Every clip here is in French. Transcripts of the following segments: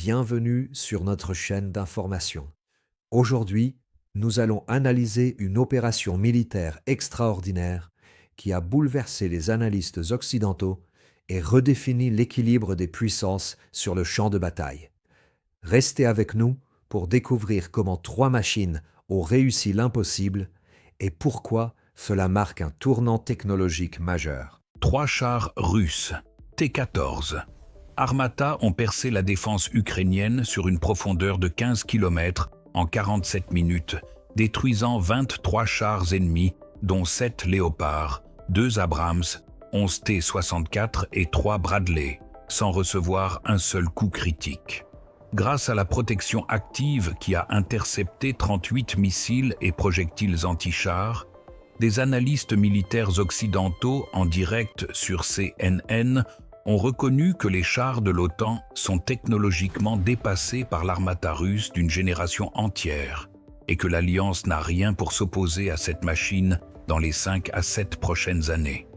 bienvenue sur notre chaîne d'information. Aujourd'hui, nous allons analyser une opération militaire extraordinaire qui a bouleversé les analystes occidentaux et redéfini l'équilibre des puissances sur le champ de bataille. Restez avec nous pour découvrir comment 3 machines ont réussi l'impossible et pourquoi cela marque un tournant technologique majeur. 3 chars russes, T-14. Armata ont percé la défense ukrainienne sur une profondeur de 15 km en 47 minutes, détruisant 23 chars ennemis, dont 7 Léopard, 2 Abrams, 11 T-64 et 3 Bradley, sans recevoir un seul coup critique. Grâce à la protection active qui a intercepté 38 missiles et projectiles anti-chars, des analystes militaires occidentaux en direct sur CNN ont reconnu que les chars de l'OTAN sont technologiquement dépassés par l'armata russe d'une génération entière et que l'Alliance n'a rien pour s'opposer à cette machine dans les 5 à 7 prochaines années.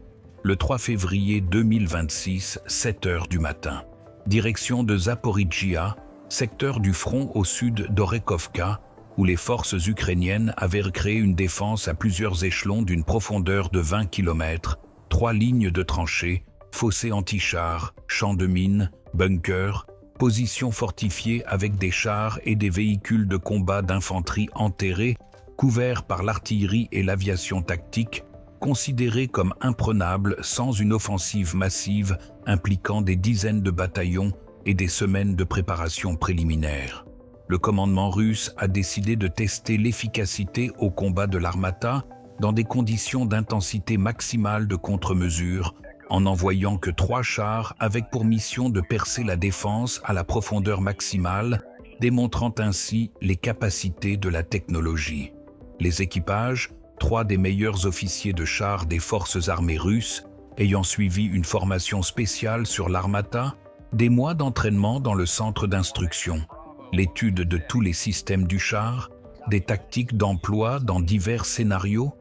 Le 3 février 2026, 7 heures du matin, direction de Zaporijjia, secteur du front au sud d'Orekhovka, où les forces ukrainiennes avaient créé une défense à plusieurs échelons d'une profondeur de 20 km, 3 lignes de tranchées, fossés anti-chars, champs de mines, bunkers, positions fortifiées avec des chars et des véhicules de combat d'infanterie enterrés, couverts par l'artillerie et l'aviation tactique, considérés comme imprenables sans une offensive massive impliquant des dizaines de bataillons et des semaines de préparation préliminaire. Le commandement russe a décidé de tester l'efficacité au combat de l'armata dans des conditions d'intensité maximale de contre-mesure, en n'envoyant que 3 chars avec pour mission de percer la défense à la profondeur maximale, démontrant ainsi les capacités de la technologie. Les équipages, 3 des meilleurs officiers de chars des forces armées russes, ayant suivi une formation spéciale sur l'armata, des mois d'entraînement dans le centre d'instruction, l'étude de tous les systèmes du char, des tactiques d'emploi dans divers scénarios,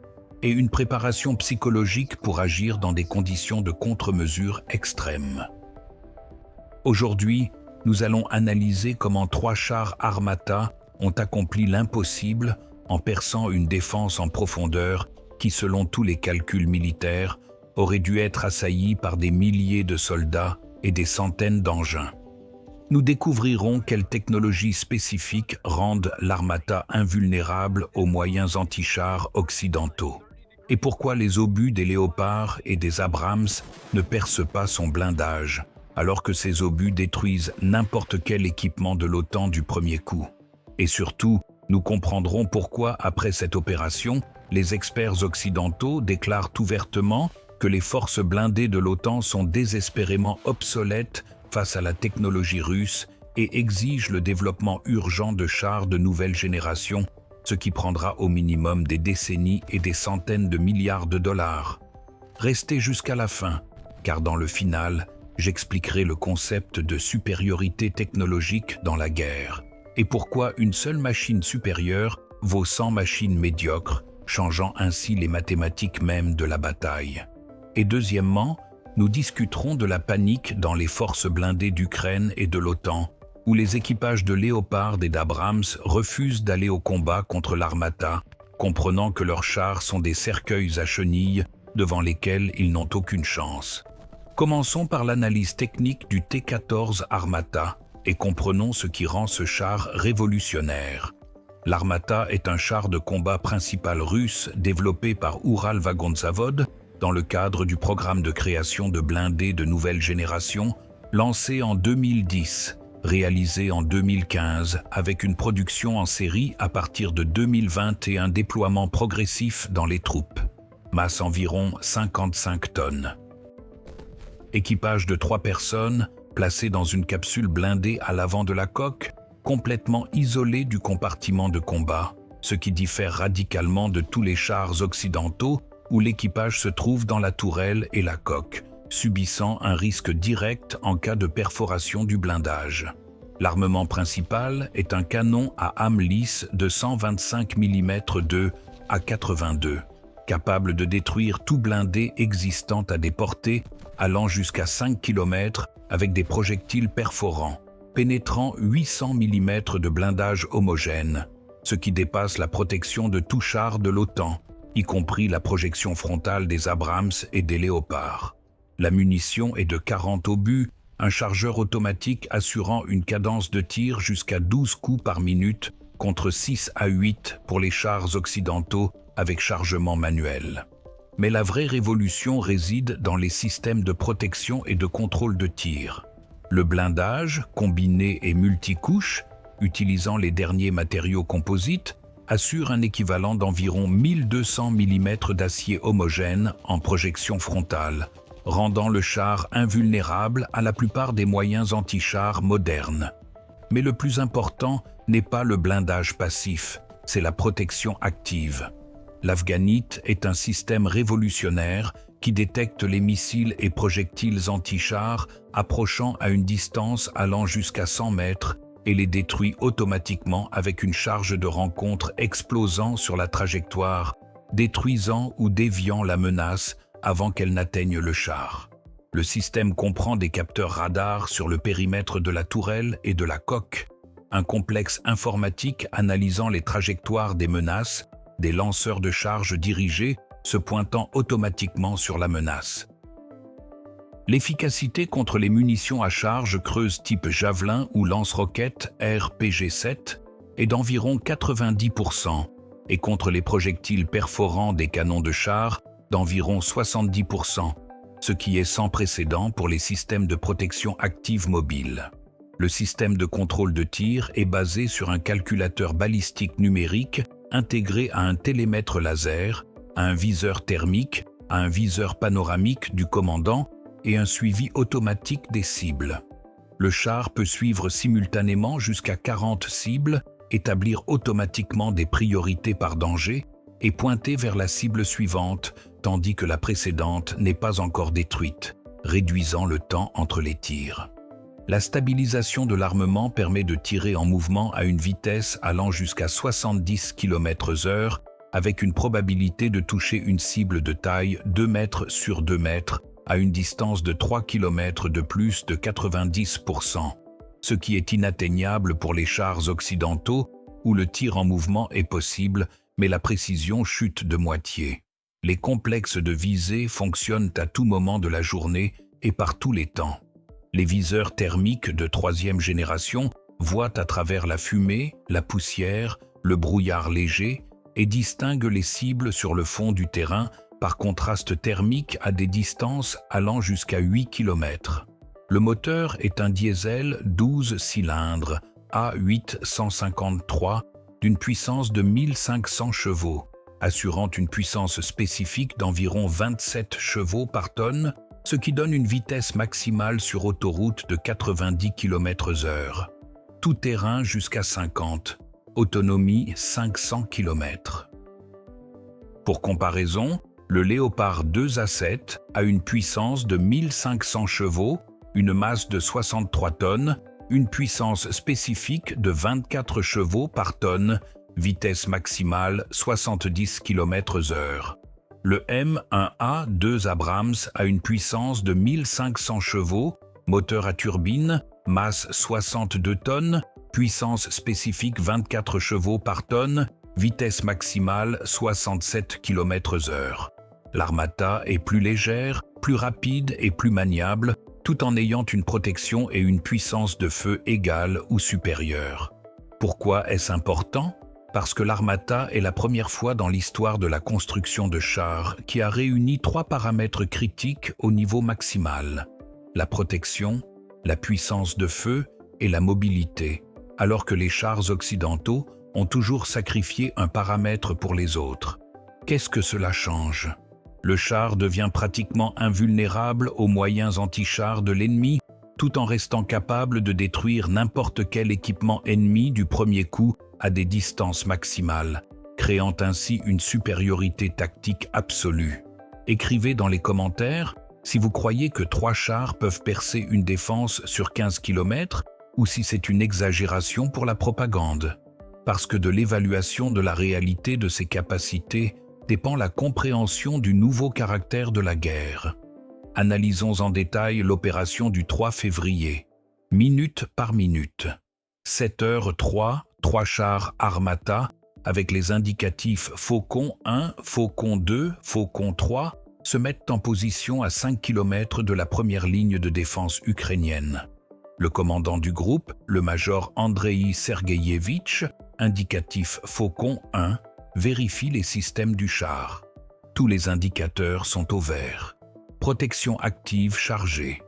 et une préparation psychologique pour agir dans des conditions de contre-mesure extrêmes. Aujourd'hui, nous allons analyser comment 3 chars Armata ont accompli l'impossible en perçant une défense en profondeur qui, selon tous les calculs militaires, aurait dû être assaillie par des milliers de soldats et des centaines d'engins. Nous découvrirons quelles technologies spécifiques rendent l'armata invulnérable aux moyens anti-chars occidentaux, et pourquoi les obus des Léopards et des Abrams ne percent pas son blindage, alors que ces obus détruisent n'importe quel équipement de l'OTAN du premier coup. Et surtout, nous comprendrons pourquoi, après cette opération, les experts occidentaux déclarent ouvertement que les forces blindées de l'OTAN sont désespérément obsolètes face à la technologie russe et exigent le développement urgent de chars de nouvelle génération, ce qui prendra au minimum des décennies et des centaines de milliards de dollars. Restez jusqu'à la fin, car dans le final, j'expliquerai le concept de supériorité technologique dans la guerre, et pourquoi une seule machine supérieure vaut 100 machines médiocres, changeant ainsi les mathématiques même de la bataille. Et deuxièmement, nous discuterons de la panique dans les forces blindées d'Ukraine et de l'OTAN, où les équipages de Léopard et d'Abrams refusent d'aller au combat contre l'armata, comprenant que leurs chars sont des cercueils à chenilles devant lesquels ils n'ont aucune chance. Commençons par l'analyse technique du T-14 Armata et comprenons ce qui rend ce char révolutionnaire. L'Armata est un char de combat principal russe développé par Uralvagonzavod dans le cadre du programme de création de blindés de nouvelle génération lancé en 2010, réalisé en 2015 avec une production en série à partir de 2020 et un déploiement progressif dans les troupes. Masse environ 55 tonnes. Équipage de 3 personnes, placé dans une capsule blindée à l'avant de la coque, complètement isolée du compartiment de combat, ce qui diffère radicalement de tous les chars occidentaux où l'équipage se trouve dans la tourelle et la coque, subissant un risque direct en cas de perforation du blindage. L'armement principal est un canon à âme lisse de 125 mm de A82, capable de détruire tout blindé existant à des portées allant jusqu'à 5 km avec des projectiles perforants. pénétrant 800 mm de blindage homogène, ce qui dépasse la protection de tout char de l'OTAN, y compris la projection frontale des Abrams et des Léopards. La munition est de 40 obus, un chargeur automatique assurant une cadence de tir jusqu'à 12 coups par minute, contre 6 à 8 pour les chars occidentaux avec chargement manuel. Mais la vraie révolution réside dans les systèmes de protection et de contrôle de tir. Le blindage, combiné et multicouche, utilisant les derniers matériaux composites, assure un équivalent d'environ 1200 mm d'acier homogène en projection frontale, rendant le char invulnérable à la plupart des moyens anti-chars modernes. Mais le plus important n'est pas le blindage passif, c'est la protection active. L'afghanite est un système révolutionnaire qui détecte les missiles et projectiles anti-chars approchant à une distance allant jusqu'à 100 mètres et les détruit automatiquement avec une charge de rencontre explosant sur la trajectoire, détruisant ou déviant la menace avant qu'elle n'atteigne le char. Le système comprend des capteurs radars sur le périmètre de la tourelle et de la coque, un complexe informatique analysant les trajectoires des menaces, des lanceurs de charge dirigés se pointant automatiquement sur la menace. L'efficacité contre les munitions à charge creuse type Javelin ou lance-roquettes RPG-7 est d'environ 90% et contre les projectiles perforants des canons de char d'environ 70%, ce qui est sans précédent pour les systèmes de protection active mobile. Le système de contrôle de tir est basé sur un calculateur balistique numérique intégré à un télémètre laser, à un viseur thermique, à un viseur panoramique du commandant et un suivi automatique des cibles. Le char peut suivre simultanément jusqu'à 40 cibles, établir automatiquement des priorités par danger et pointer vers la cible suivante, tandis que la précédente n'est pas encore détruite, réduisant le temps entre les tirs. La stabilisation de l'armement permet de tirer en mouvement à une vitesse allant jusqu'à 70 km/h avec une probabilité de toucher une cible de taille 2 mètres sur 2 mètres à une distance de 3 km de plus de 90%, ce qui est inatteignable pour les chars occidentaux où le tir en mouvement est possible mais la précision chute de moitié. Les complexes de visée fonctionnent à tout moment de la journée et par tous les temps. Les viseurs thermiques de 3e génération voient à travers la fumée, la poussière, le brouillard léger et distinguent les cibles sur le fond du terrain par contraste thermique à des distances allant jusqu'à 8 km. Le moteur est un diesel 12 cylindres A8 d'une puissance de 1500 chevaux, assurant une puissance spécifique d'environ 27 chevaux par tonne, ce qui donne une vitesse maximale sur autoroute de 90 km/h. Tout terrain jusqu'à 50, autonomie 500 km. Pour comparaison, le Léopard 2A7 a une puissance de 1500 chevaux, une masse de 63 tonnes, une puissance spécifique de 24 chevaux par tonne, vitesse maximale 70 km/h. Le M1A2 Abrams a une puissance de 1500 chevaux, moteur à turbine, masse 62 tonnes, puissance spécifique 24 chevaux par tonne, vitesse maximale 67 km/h. L'Armata est plus légère, plus rapide et plus maniable, tout en ayant une protection et une puissance de feu égale ou supérieure. Pourquoi est-ce important ? Parce que l'Armata est la première fois dans l'histoire de la construction de chars qui a réuni 3 paramètres critiques au niveau maximal: la protection, la puissance de feu et la mobilité, alors que les chars occidentaux ont toujours sacrifié un paramètre pour les autres. Qu'est-ce que cela change ? Le char devient pratiquement invulnérable aux moyens anti-chars de l'ennemi, tout en restant capable de détruire n'importe quel équipement ennemi du premier coup à des distances maximales, créant ainsi une supériorité tactique absolue. Écrivez dans les commentaires si vous croyez que 3 chars peuvent percer une défense sur 15 km ou si c'est une exagération pour la propagande. Parce que de l'évaluation de la réalité de ces capacités dépend la compréhension du nouveau caractère de la guerre. Analysons en détail l'opération du 3 février. minute par minute. 7h03, 3 chars Armata, avec les indicatifs Faucon 1, Faucon 2, Faucon 3, se mettent en position à 5 km de la première ligne de défense ukrainienne. Le commandant du groupe, le major Andrei Sergeyevitch, indicatif Faucon 1, vérifie les systèmes du char. Tous les indicateurs sont au vert. Protection active chargée.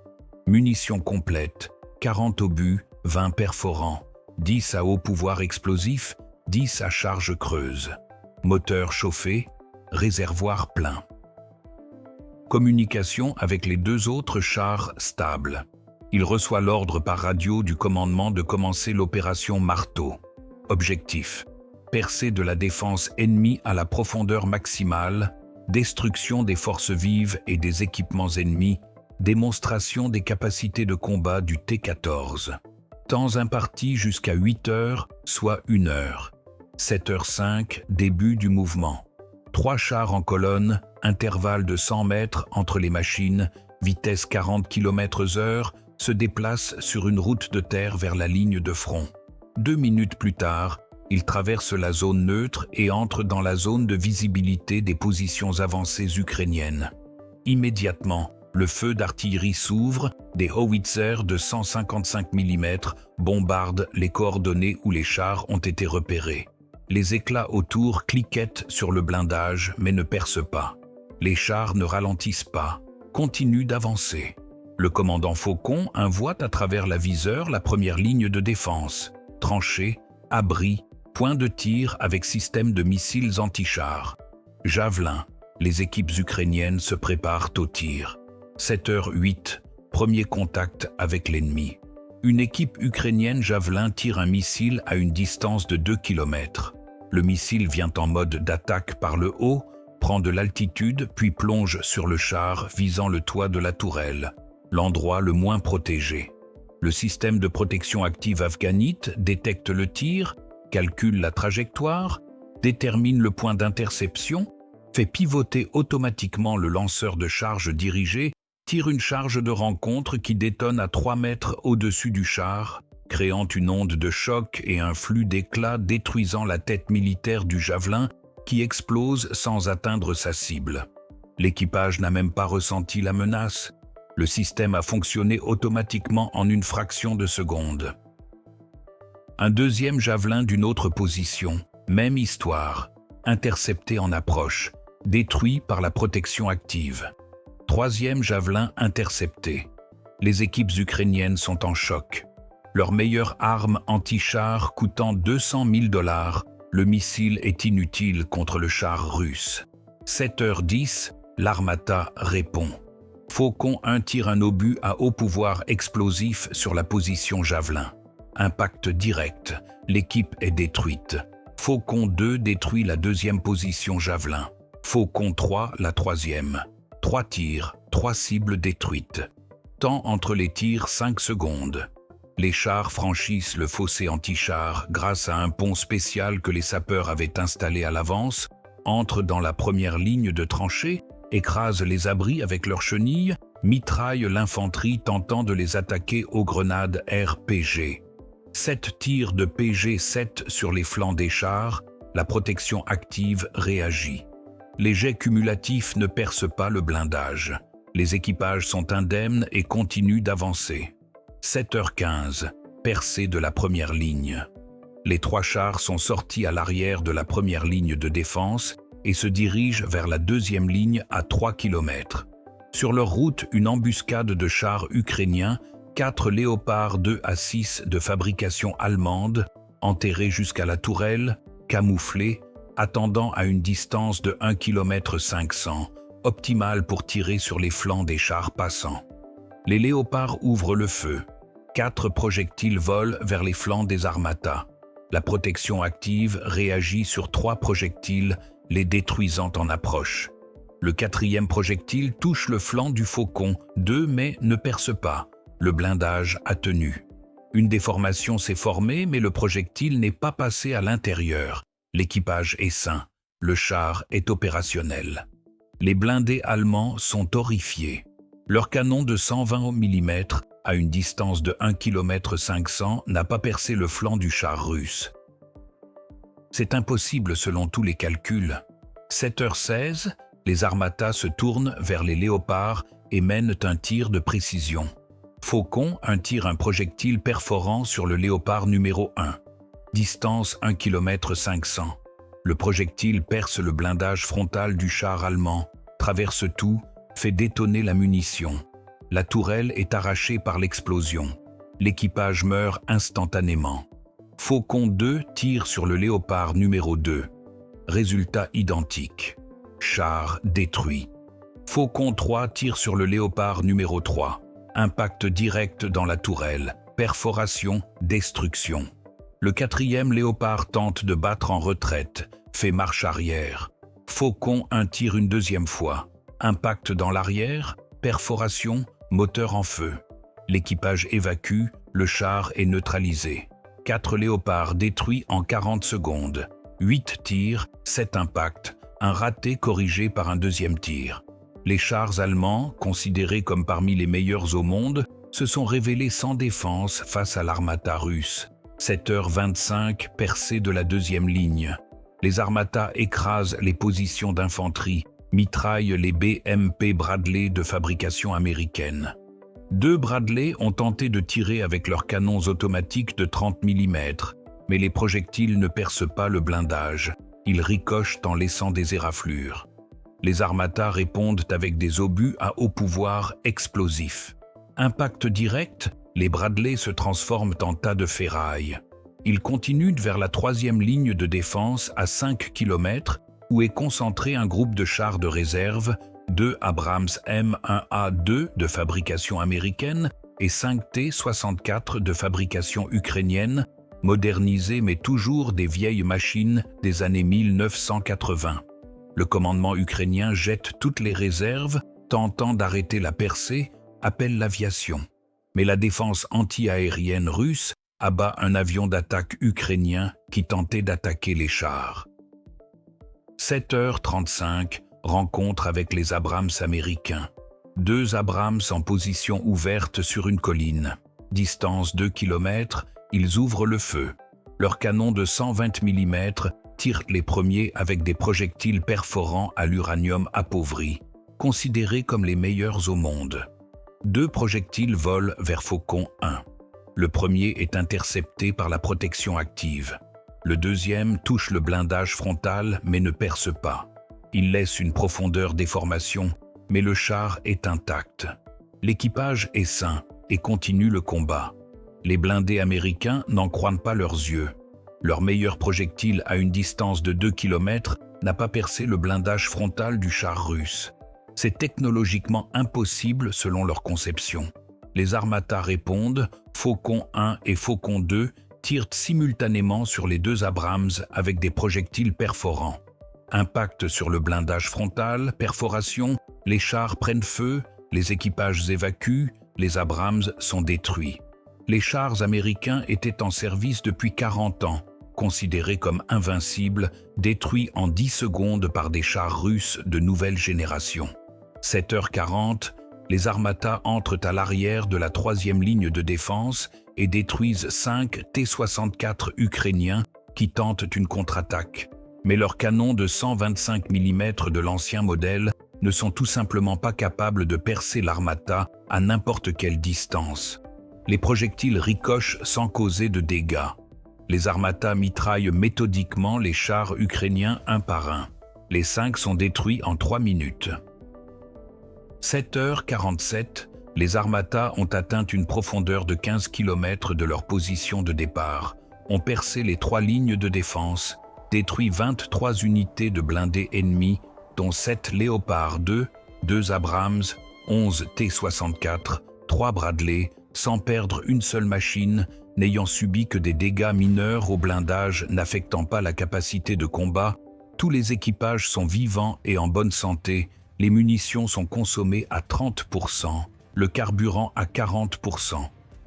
Munitions complètes, 40 obus, 20 perforants, 10 à haut pouvoir explosif, 10 à charge creuse. Moteur chauffé, réservoir plein. Communication avec les 2 autres chars stables. Il reçoit l'ordre par radio du commandement de commencer l'opération Marteau. Objectif: percée de la défense ennemie à la profondeur maximale, destruction des forces vives et des équipements ennemis, démonstration des capacités de combat du T-14. Temps imparti jusqu'à 8 heures, soit 1 heure. 7h05, début du mouvement. 3 chars en colonne, intervalle de 100 mètres entre les machines, vitesse 40 km/h, se déplacent sur une route de terre vers la ligne de front. 2 minutes plus tard, ils traversent la zone neutre et entrent dans la zone de visibilité des positions avancées ukrainiennes. Immédiatement, le feu d'artillerie s'ouvre, des howitzers de 155 mm bombardent les coordonnées où les chars ont été repérés. Les éclats autour cliquettent sur le blindage mais ne percent pas. Les chars ne ralentissent pas, continuent d'avancer. Le commandant Faucon voit à travers la viseur la première ligne de défense, tranchée, abri, point de tir avec système de missiles anti-chars. Javelin, les équipes ukrainiennes se préparent au tir. 7h08, premier contact avec l'ennemi. Une équipe ukrainienne Javelin tire un missile à une distance de 2 km. Le missile vient en mode d'attaque par le haut, prend de l'altitude puis plonge sur le char visant le toit de la tourelle, l'endroit le moins protégé. Le système de protection active afghanite détecte le tir, calcule la trajectoire, détermine le point d'interception, fait pivoter automatiquement le lanceur de charge dirigé, tire une charge de rencontre qui détonne à 3 mètres au-dessus du char, créant une onde de choc et un flux d'éclats détruisant la tête militaire du Javelin qui explose sans atteindre sa cible. L'équipage n'a même pas ressenti la menace. Le système a fonctionné automatiquement en une fraction de seconde. Un deuxième Javelin d'une autre position, même histoire, intercepté en approche, détruit par la protection active. Troisième Javelin intercepté. Les équipes ukrainiennes sont en choc. Leur meilleure arme anti-char coûtant 200 000 $, le missile est inutile contre le char russe. 7h10, l'Armata répond. Faucon 1 tire un obus à haut pouvoir explosif sur la position Javelin. Impact direct, l'équipe est détruite. Faucon 2 détruit la deuxième position Javelin. Faucon 3 la troisième. 3 tirs, 3 cibles détruites. Temps entre les tirs 5 secondes. Les chars franchissent le fossé anti-char grâce à un pont spécial que les sapeurs avaient installé à l'avance, entrent dans la première ligne de tranchée, écrasent les abris avec leurs chenilles, mitraillent l'infanterie tentant de les attaquer aux grenades RPG. 7 tirs de PG-7 sur les flancs des chars, la protection active réagit. Les jets cumulatifs ne percent pas le blindage. Les équipages sont indemnes et continuent d'avancer. 7h15, percée de la première ligne. Les 3 chars sont sortis à l'arrière de la première ligne de défense et se dirigent vers la deuxième ligne à 3 km. Sur leur route, une embuscade de chars ukrainiens, 4 Léopard 2 à 6 de fabrication allemande, enterrés jusqu'à la tourelle, camouflés, attendant à une distance de 1 km 500, optimale pour tirer sur les flancs des chars passants. Les Léopards ouvrent le feu. 4 projectiles volent vers les flancs des Armata. La protection active réagit sur 3 projectiles, les détruisant en approche. Le 4e projectile touche le flanc du Faucon 2 mais ne perce pas. Le blindage a tenu. Une déformation s'est formée mais le projectile n'est pas passé à l'intérieur. L'équipage est sain. Le char est opérationnel. Les blindés allemands sont horrifiés. Leur canon de 120 mm, à une distance de 1 km 500, n'a pas percé le flanc du char russe. C'est impossible selon tous les calculs. 7h16, les Armata se tournent vers les Léopards et mènent un tir de précision. Faucon tire un projectile perforant sur le Léopard numéro 1. Distance 1 km 500. Le projectile perce le blindage frontal du char allemand, traverse tout, fait détonner la munition. La tourelle est arrachée par l'explosion. L'équipage meurt instantanément. Faucon 2 tire sur le Léopard numéro 2. Résultat identique. Char détruit. Faucon 3 tire sur le Léopard numéro 3. Impact direct dans la tourelle. Perforation, destruction. Le 4e Léopard tente de battre en retraite, fait marche arrière. Faucon tire une deuxième fois. Impact dans l'arrière, perforation, moteur en feu. L'équipage évacue, le char est neutralisé. 4 Léopards détruits en 40 secondes. 8 tirs, 7 impacts, un raté corrigé par un deuxième tir. Les chars allemands, considérés comme parmi les meilleurs au monde, se sont révélés sans défense face à l'Armata russe. 7h25, percée de la deuxième ligne. Les Armata écrasent les positions d'infanterie, mitraillent les BMP Bradley de fabrication américaine. 2 Bradley ont tenté de tirer avec leurs canons automatiques de 30 mm, mais les projectiles ne percent pas le blindage. Ils ricochent en laissant des éraflures. Les Armata répondent avec des obus à haut pouvoir explosifs. Impact direct, les Bradley se transforment en tas de ferraille. Ils continuent vers la 3e ligne de défense à 5 km, où est concentré un groupe de chars de réserve, 2 Abrams M1A2 de fabrication américaine et 5 T-64 de fabrication ukrainienne, modernisés mais toujours des vieilles machines des années 1980. Le commandement ukrainien jette toutes les réserves, tentant d'arrêter la percée, appelle l'aviation. Mais la défense anti-aérienne russe abat un avion d'attaque ukrainien qui tentait d'attaquer les chars. 7h35, rencontre avec les Abrams américains. 2 Abrams en position ouverte sur une colline. Distance 2 km, ils ouvrent le feu. Leurs canons de 120 mm tirent les premiers avec des projectiles perforants à l'uranium appauvri, considérés comme les meilleurs au monde. 2 projectiles volent vers Faucon 1. Le premier est intercepté par la protection active. Le deuxième touche le blindage frontal mais ne perce pas. Il laisse une profondeur déformation, mais le char est intact. L'équipage est sain et continue le combat. Les blindés américains n'en croient pas leurs yeux. Leur meilleur projectile à une distance de 2 km n'a pas percé le blindage frontal du char russe. C'est technologiquement impossible selon leur conception. Les Armata répondent, Faucon 1 et Faucon 2 tirent simultanément sur les 2 Abrams avec des projectiles perforants. Impact sur le blindage frontal, perforation, les chars prennent feu, les équipages évacuent, les Abrams sont détruits. Les chars américains étaient en service depuis 40 ans, considérés comme invincibles, détruits en 10 secondes par des chars russes de nouvelle génération. 7h40, les Armata entrent à l'arrière de la 3e ligne de défense et détruisent 5 T-64 ukrainiens qui tentent une contre-attaque. Mais leurs canons de 125 mm de l'ancien modèle ne sont tout simplement pas capables de percer l'Armata à n'importe quelle distance. Les projectiles ricochent sans causer de dégâts. Les Armata mitraillent méthodiquement les chars ukrainiens un par un. Les 5 sont détruits en 3 minutes. 7h47, les Armata ont atteint une profondeur de 15 km de leur position de départ, ont percé les 3 lignes de défense, détruit 23 unités de blindés ennemis, dont 7 Léopard 2, 2 Abrams, 11 T-64, 3 Bradley, sans perdre une seule machine, n'ayant subi que des dégâts mineurs au blindage n'affectant pas la capacité de combat. Tous les équipages sont vivants et en bonne santé, les munitions sont consommées à 30%, le carburant à 40%.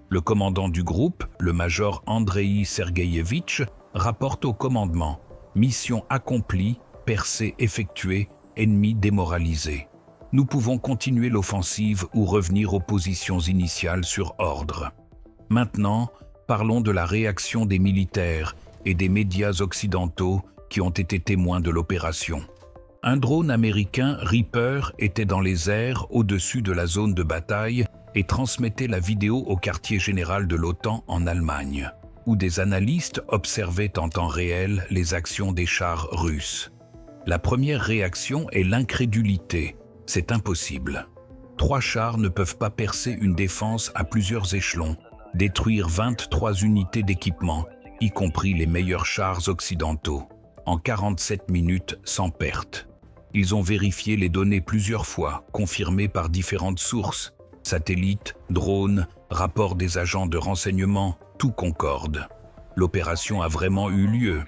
Le commandant du groupe, le major Andreï Sergueïevitch, rapporte au commandement « Mission accomplie, percée effectuée, ennemi démoralisé ». nous pouvons continuer l'offensive ou revenir aux positions initiales sur ordre. Maintenant, parlons de la réaction des militaires et des médias occidentaux qui ont été témoins de l'opération. Un drone américain Reaper était dans les airs au-dessus de la zone de bataille et transmettait la vidéo au quartier général de l'OTAN en Allemagne, où des analystes observaient en temps réel les actions des chars russes. La première réaction est l'incrédulité. C'est impossible. 3 chars ne peuvent pas percer une défense à plusieurs échelons, détruire 23 unités d'équipement, y compris les meilleurs chars occidentaux, en 47 minutes sans perte. Ils ont vérifié les données plusieurs fois, confirmées par différentes sources. Satellites, drones, rapports des agents de renseignement, tout concorde. L'opération a vraiment eu lieu.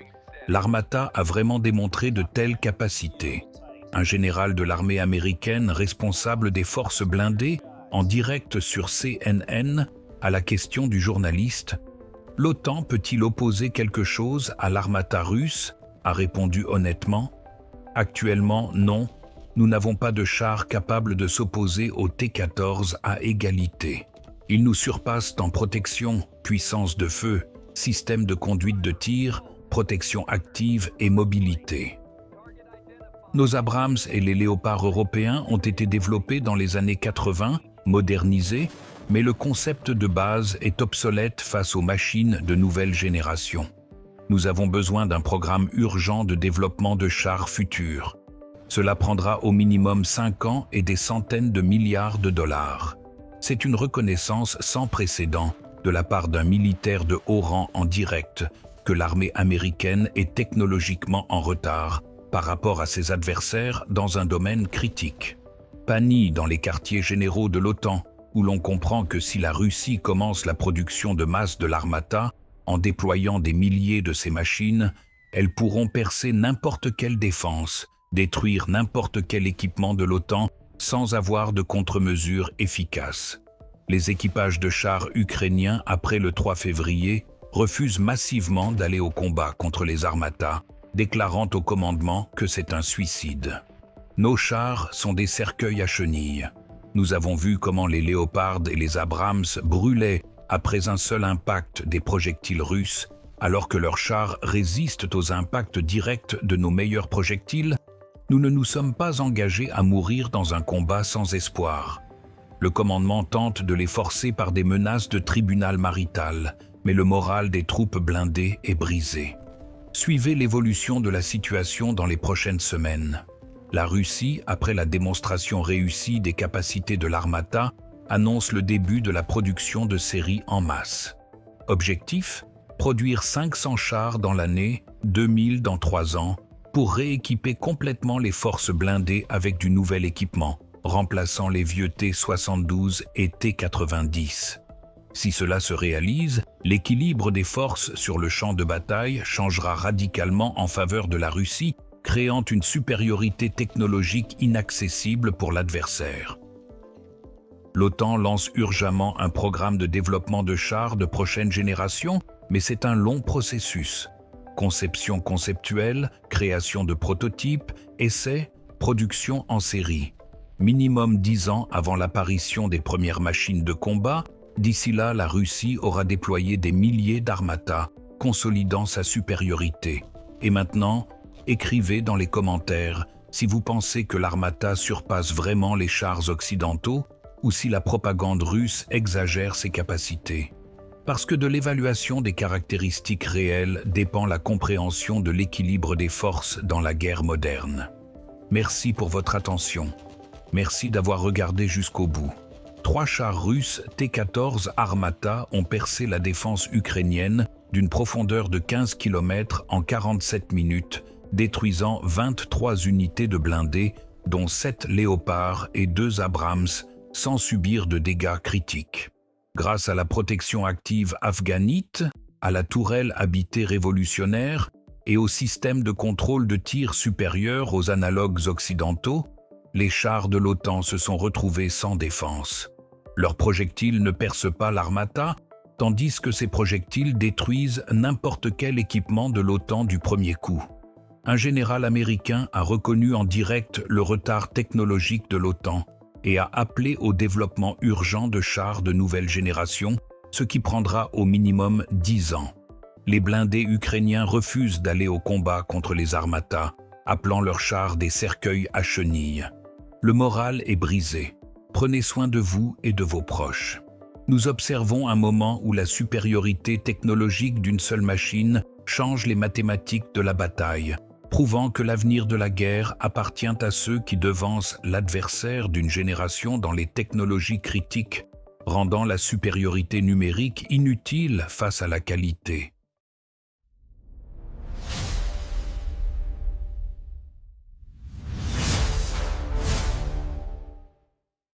L'Armata a vraiment démontré de telles capacités. Un général de l'armée américaine responsable des forces blindées, en direct sur CNN, à la question du journaliste « L'OTAN peut-il opposer quelque chose à l'Armata russe ?» a répondu honnêtement « Actuellement, non. Nous n'avons pas de chars capables de s'opposer au T-14 à égalité. Ils nous surpassent en protection, puissance de feu, système de conduite de tir, protection active et mobilité. » Nos Abrams et les Léopards européens ont été développés dans les années 80, modernisés, mais le concept de base est obsolète face aux machines de nouvelle génération. Nous avons besoin d'un programme urgent de développement de chars futurs. Cela prendra au minimum 5 ans et des centaines de milliards de dollars. C'est une reconnaissance sans précédent de la part d'un militaire de haut rang en direct que l'armée américaine est technologiquement en retard par rapport à ses adversaires dans un domaine critique. Panique dans les quartiers généraux de l'OTAN, où l'on comprend que si la Russie commence la production de masse de l'Armata, en déployant des milliers de ces machines, elles pourront percer n'importe quelle défense, détruire n'importe quel équipement de l'OTAN sans avoir de contre-mesures efficaces. Les équipages de chars ukrainiens, après le 3 février, refusent massivement d'aller au combat contre les Armata, déclarant au commandement que c'est un suicide. Nos chars sont des cercueils à chenilles. Nous avons vu comment les Léopards et les Abrams brûlaient après un seul impact des projectiles russes, alors que leurs chars résistent aux impacts directs de nos meilleurs projectiles. Nous ne nous sommes pas engagés à mourir dans un combat sans espoir. Le commandement tente de les forcer par des menaces de tribunal marital, mais le moral des troupes blindées est brisé. Suivez l'évolution de la situation dans les prochaines semaines. La Russie, après la démonstration réussie des capacités de l'Armata, annonce le début de la production de séries en masse. Objectif : produire 500 chars dans l'année, 2000 dans 3 ans, pour rééquiper complètement les forces blindées avec du nouvel équipement, remplaçant les vieux T-72 et T-90. Si cela se réalise, l'équilibre des forces sur le champ de bataille changera radicalement en faveur de la Russie, créant une supériorité technologique inaccessible pour l'adversaire. L'OTAN lance urgemment un programme de développement de chars de prochaine génération, mais c'est un long processus. Conception conceptuelle, création de prototypes, essais, production en série. Minimum 10 ans avant l'apparition des premières machines de combat. D'ici là, la Russie aura déployé des milliers d'Armata, consolidant sa supériorité. Et maintenant, écrivez dans les commentaires si vous pensez que l'Armata surpasse vraiment les chars occidentaux ou si la propagande russe exagère ses capacités. Parce que de l'évaluation des caractéristiques réelles dépend la compréhension de l'équilibre des forces dans la guerre moderne. Merci pour votre attention. Merci d'avoir regardé jusqu'au bout. 3 chars russes T-14 Armata ont percé la défense ukrainienne d'une profondeur de 15 km en 47 minutes, détruisant 23 unités de blindés, dont 7 Léopards et 2 Abrams, sans subir de dégâts critiques. Grâce à la protection active afghanite, à la tourelle habitée révolutionnaire et au système de contrôle de tir supérieur aux analogues occidentaux, les chars de l'OTAN se sont retrouvés sans défense. Leurs projectiles ne percent pas l'Armata, tandis que ces projectiles détruisent n'importe quel équipement de l'OTAN du premier coup. un général américain a reconnu en direct le retard technologique de l'OTAN et a appelé au développement urgent de chars de nouvelle génération, ce qui prendra au minimum 10 ans. Les blindés ukrainiens refusent d'aller au combat contre les armatas, appelant leurs chars des cercueils à chenilles. Le moral est brisé. Prenez soin de vous et de vos proches. Nous observons un moment où la supériorité technologique d'une seule machine change les mathématiques de la bataille, prouvant que l'avenir de la guerre appartient à ceux qui devancent l'adversaire d'une génération dans les technologies critiques, rendant la supériorité numérique inutile face à la qualité.